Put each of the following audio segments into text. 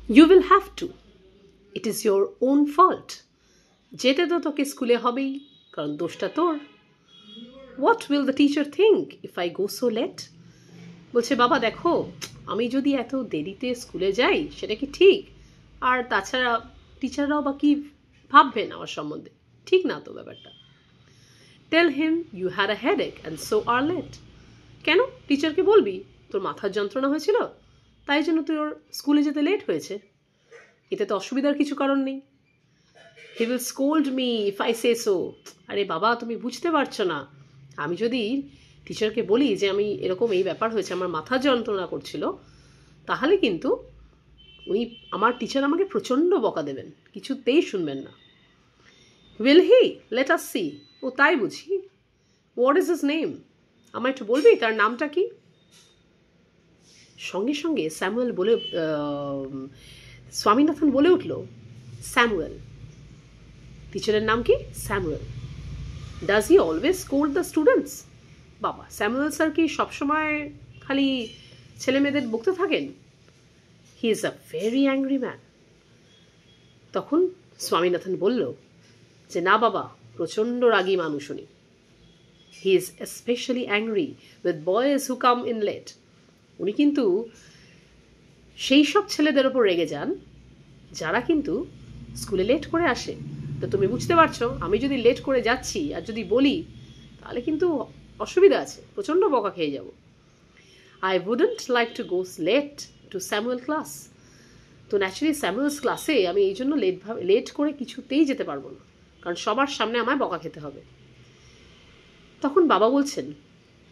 You will have to, it is your own fault. যেতে তো তোকে স্কুলে হবেই, কারণ দোষটা তোর। What will the teacher think if I go so late? বলছে বাবা দেখো, আমি যদি এত দেরিতে স্কুলে যাই সেটা কি ঠিক? আর তাছাড়া টিচাররাও বা কি ভাববেন আমার সম্বন্ধে? ঠিক না তো ব্যাপারটা। Tell him you had a headache and so are late. কেন? টিচারকে বলবি তোর মাথার যন্ত্রণা হয়েছিল, তাই জন্য তোর স্কুলে যেতে লেট হয়েছে। এতে তো অসুবিধার কিছু কারণ নেই। He will scold me if I say so. আরে বাবা তুমি বুঝতে পারছো না, আমি যদি টিচারকে বলি যে আমি এরকম এই ব্যাপার হয়েছে, আমার মাথা যন্ত্রণা করছিল, তাহলে কিন্তু আমার টিচার আমাকে প্রচণ্ড বকা দেবেন, কিছুতেই শুনবেন না। Will he? Let us see. ও তাই বুঝি? What is his name? আমার একটু বলবি তার নামটা কি? সঙ্গে সঙ্গে স্বামীনাথন বলে উঠল, স্যামুয়েল। টিচারের নাম কি? Samuel. Does he always scold the students? বাবা, স্যামুয়েল স্যার কি সবসময় খালি ছেলে মেয়েদের বকতে থাকেন? He is a very angry man. তখন স্বামীনাথন বলল যে না বাবা, প্রচণ্ড রাগী মানুষ উনি। He is specially angry with boys who come in late. উনি কিন্তু সেই সব ছেলেদের ওপর রেগে যান যারা কিন্তু স্কুলে লেট করে আসে। তো তুমি বুঝতে পারছো, আমি যদি লেট করে যাচ্ছি আর যদি বলি, তাহলে কিন্তু অসুবিধা আছে, প্রচণ্ড বকা খেয়ে যাব। I wouldn't like to go late to Samuel class. তো ন্যাচারালি স্যামুয়েলস ক্লাসে আমি এই জন্য লেট করে কিছুতেই যেতে পারবো না, কারণ সবার সামনে আমায় বকা খেতে হবে। তখন বাবা বলছেন,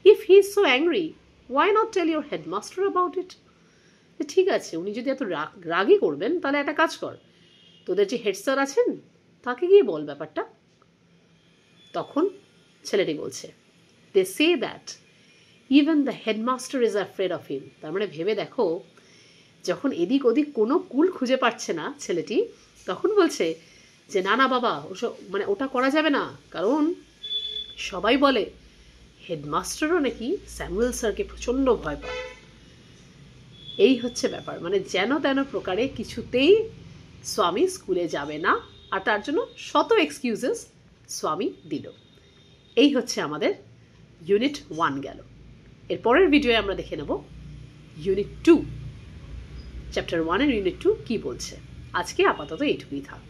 if he is so angry, why not tell your headmaster about it? ঠিক আছে, উনি যদি এত রাগই করবেন, তাহলে একটা কাজ কর, তোদের যে হেড স্যার আছেন তাকে গিয়ে বল ব্যাপারটা। তখন ছেলেটি বলছে, they say that even the headmaster is afraid of him. তার মানে ভেবে দেখো, যখন এদিক ওদিক কোনো কুল খুঁজে পাচ্ছে না ছেলেটি, তখন বলছে যে না না বাবা, ওটা করা যাবে না, কারণ সবাই বলে হেডমাস্টারও নাকি স্যামুয়েল স্যারকে প্রচণ্ড ভয় পায়। এই হচ্ছে ব্যাপার, মানে যেন তেন প্রকারে কিছুতেই স্বামী স্কুলে যাবে না, আর তার জন্য শত এক্সকিউজেস স্বামী দিল। এই হচ্ছে আমাদের ইউনিট 1 গেল। এর পরের ভিডিওয়ে আমরা দেখে নেব ইউনিট 2, চ্যাপ্টার 1 এর ইউনিট 2 কী বলছে। আজকে আপাতত এইটুকুই থাক।